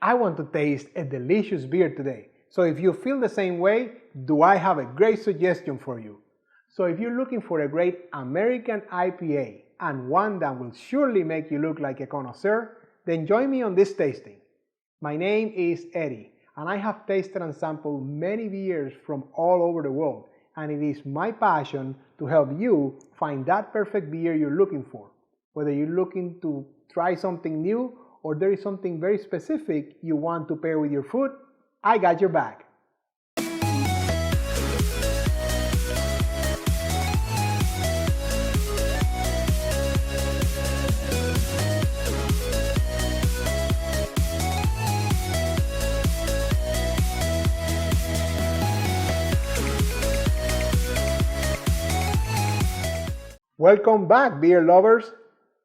I want to taste a delicious beer today. So if you feel the same way, do I have a great suggestion for you. So if you're looking for a great American IPA and one that will surely make you look like a connoisseur, then join me on this tasting. My name is Eddie, and I have tasted and sampled many beers from all over the world, and it is my passion to help you find that perfect beer you're looking for. Whether you're looking to try something new or there is something very specific you want to pair with your food, I got your back. Welcome back, beer lovers.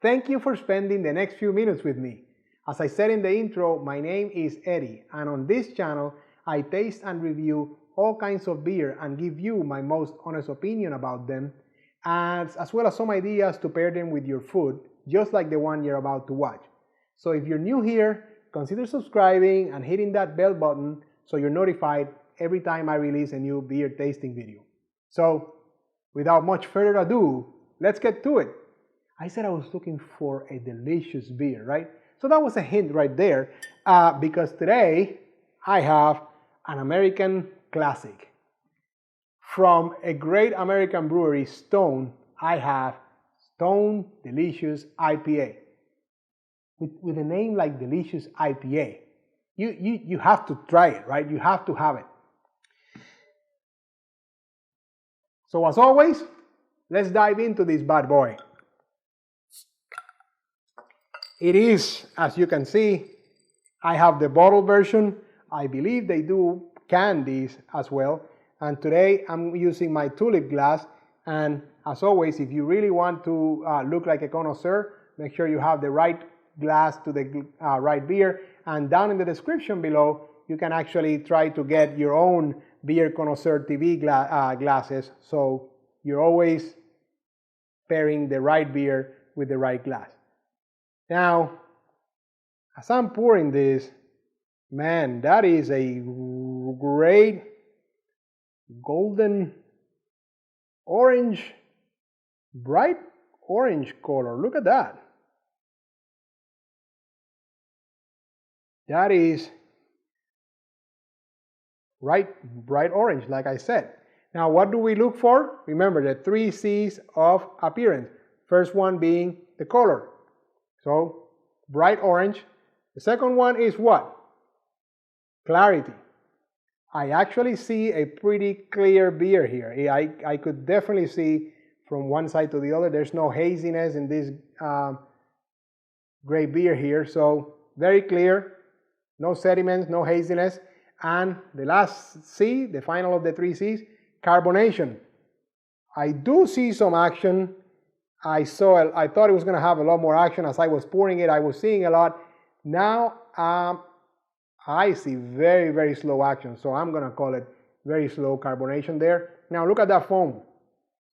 Thank you for spending the next few minutes with me. As I said in the intro, my name is Eddie, and on this channel, I taste and review all kinds of beer and give you my most honest opinion about them, as well as some ideas to pair them with your food, just like the one you're about to watch. So if you're new here, consider subscribing and hitting that bell button so you're notified every time I release a new beer tasting video. So, without much further ado, let's get to it. I said I was looking for a delicious beer, right? So that was a hint right there, because today I have an American classic. From a great American brewery, STOUT, I have STOUT Delicious IPA. With a name like Delicious IPA, you have to try it, right? You have to have it. So as always, let's dive into this bad boy. It is, as you can see, I have the bottle version. I believe they do candies as well. And today I'm using my tulip glass. And as always, if you really want to look like a connoisseur, make sure you have the right glass to the right beer. And down in the description below, you can actually try to get your own Beer Connoisseur TV glasses. So you're always pairing the right beer with the right glass. Now, as I'm pouring this, man, that is a great golden orange, bright orange color. Look at that. That is bright orange, like I said. Now, what do we look for? Remember the 3 C's of appearance. First one being the color. So, bright orange. The second one is what? Clarity. I actually see a pretty clear beer here. I could definitely see from one side to the other. There's no haziness in this great beer here. So, very clear. No sediments, no haziness. And the last C, the final of the 3 C's, carbonation. I do see some action. I thought it was going to have a lot more action as I was pouring it. I was seeing a lot. Now I see very, very slow action. So I'm going to call it very slow carbonation there. Now look at that foam.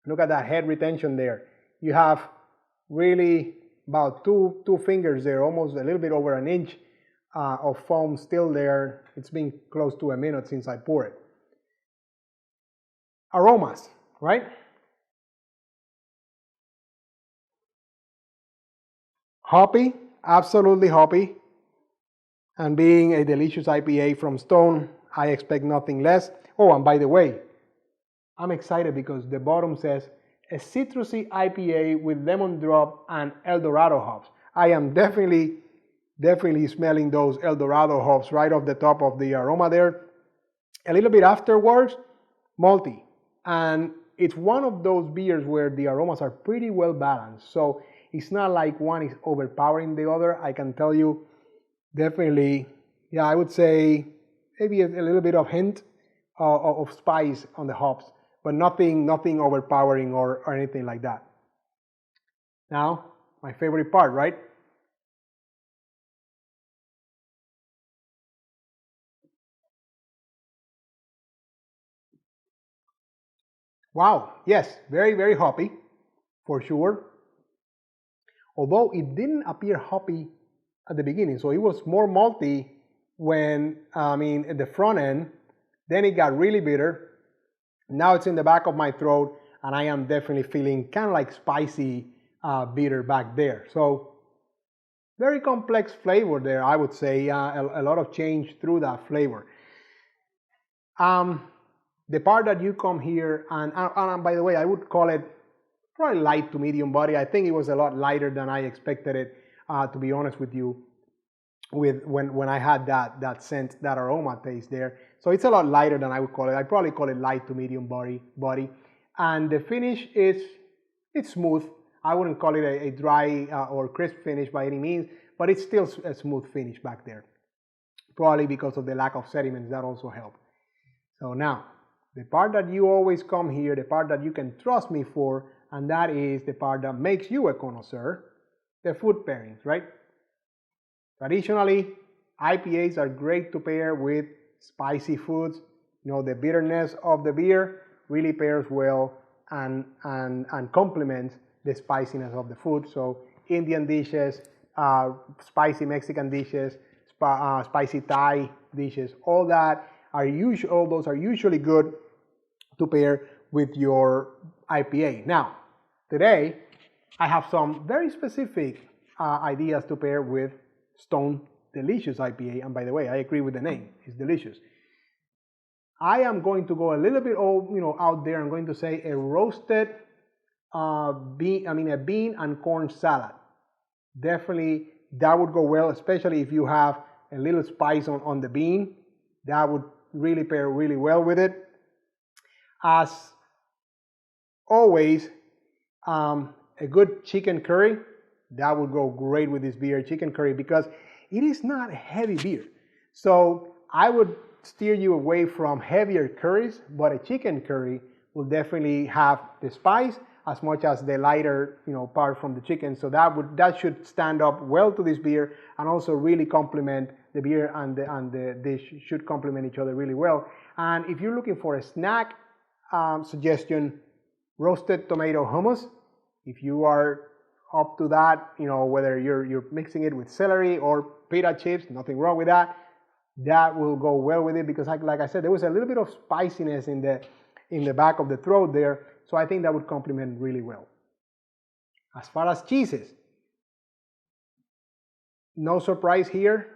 Look at that head retention there. You have really about two fingers there, almost a little bit over an inch of foam still there. It's been close to a minute since I poured it. Aromas, right? Hoppy, absolutely hoppy. And being a delicious IPA from STOUT, I expect nothing less. Oh, and by the way, I'm excited because the bottom says a citrusy IPA with lemon drop and El Dorado hops. I am definitely smelling those El Dorado hops right off the top of the aroma there. A little bit afterwards, malty. And it's one of those beers where the aromas are pretty well balanced. So it's not like one is overpowering the other. I can tell you definitely, yeah, I would say maybe a little bit of hint of spice on the hops, but nothing overpowering or anything like that. Now, my favorite part, right? Wow, yes, very, very hoppy, for sure. Although it didn't appear hoppy at the beginning, so it was more malty at the front end, then it got really bitter. Now it's in the back of my throat, and I am definitely feeling kind of like spicy bitter back there. So very complex flavor there, I would say. A lot of change through that flavor. The part that you come here, and by the way, I would call it probably light to medium body. I think it was a lot lighter than I expected it, to be honest with you, when I had that scent, that aroma taste there. So it's a lot lighter than I would call it. I'd probably call it light to medium body. And the finish it's smooth. I wouldn't call it a dry or crisp finish by any means, but it's still a smooth finish back there. Probably because of the lack of sediments, that also helped. So now, the part that you always come here, the part that you can trust me for, and that is the part that makes you a connoisseur, the food pairings, right? Traditionally, IPAs are great to pair with spicy foods. You know, the bitterness of the beer really pairs well and complements the spiciness of the food. So Indian dishes, spicy Mexican dishes, spicy Thai dishes, all those are usually good to pair with your IPA. Now, today I have some very specific ideas to pair with STOUT Delicious IPA. And by the way, I agree with the name; it's delicious. I am going to go a little bit out there. I'm going to say a roasted a bean and corn salad. Definitely that would go well, especially if you have a little spice on the bean. That would really pair really well with it. As always, a good chicken curry, that would go great with this beer, chicken curry, because it is not a heavy beer. So I would steer you away from heavier curries, but a chicken curry will definitely have the spice as much as the lighter, part from the chicken. So that should stand up well to this beer and also really complement the beer, and the dish should complement each other really well. And if you're looking for a snack suggestion, roasted tomato hummus. If you are up to that, whether you're mixing it with celery or pita chips, nothing wrong with that. That will go well with it because, like I said, there was a little bit of spiciness in the back of the throat there, so I think that would complement really well. As far as cheeses, no surprise here.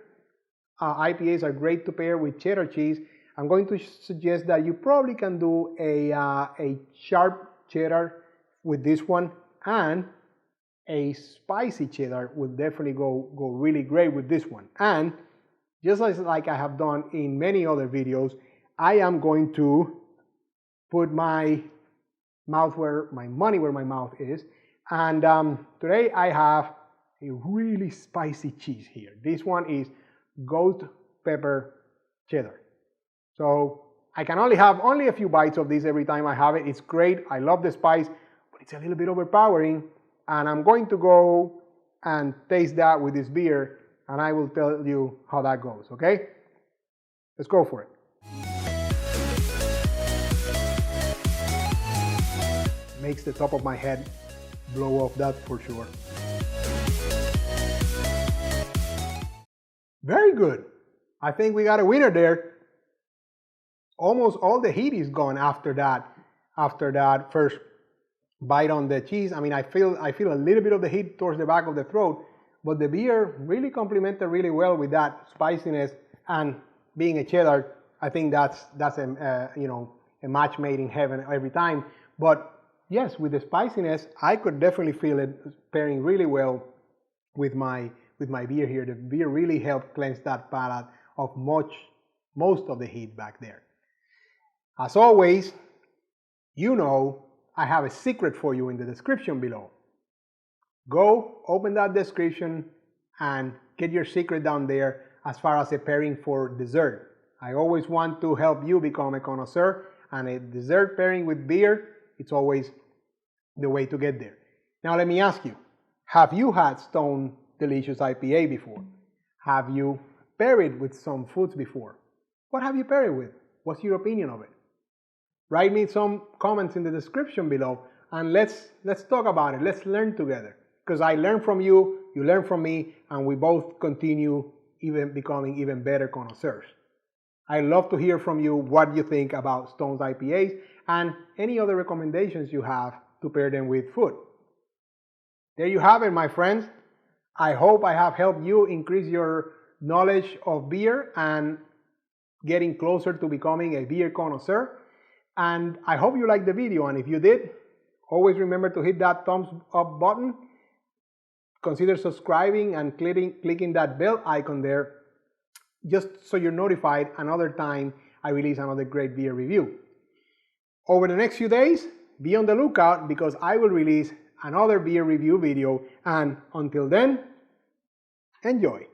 IPAs are great to pair with cheddar cheese. I'm going to suggest that you probably can do a sharp cheddar with this one, and a spicy cheddar will definitely go really great with this one. And just like I have done in many other videos, I am going to put my money where my mouth is. And today I have a really spicy cheese here. This one is ghost pepper cheddar. So I can only have a few bites of this every time I have it. It's great. I love the spice, but it's a little bit overpowering. And I'm going to go and taste that with this beer, and I will tell you how that goes, okay? Let's go for it. Makes the top of my head blow off, that for sure. Very good. I think we got a winner there. Almost all the heat is gone after that first bite on the cheese. I mean, I feel a little bit of the heat towards the back of the throat, but the beer really complemented really well with that spiciness, and being a cheddar, I think that's a match made in heaven every time. But yes, with the spiciness, I could definitely feel it pairing really well with my beer here. The beer really helped cleanse that palate of most of the heat back there. As always, I have a secret for you in the description below. Go open that description and get your secret down there as far as a pairing for dessert. I always want to help you become a connoisseur, and a dessert pairing with beer, it's always the way to get there. Now let me ask you, have you had STOUT Delicious IPA before? Have you paired it with some foods before? What have you paired it with? What's your opinion of it? Write me some comments in the description below, and let's talk about it. Let's learn together, because I learn from you, you learn from me, and we both continue becoming even better connoisseurs. I love to hear from you what you think about STOUT IPAs and any other recommendations you have to pair them with food. There you have it, my friends. I hope I have helped you increase your knowledge of beer and getting closer to becoming a beer connoisseur. And I hope you liked the video, and if you did, always remember to hit that thumbs up button. Consider subscribing and clicking that bell icon there, just so you're notified another time I release another great beer review. Over the next few days, be on the lookout because I will release another beer review video, and until then, enjoy.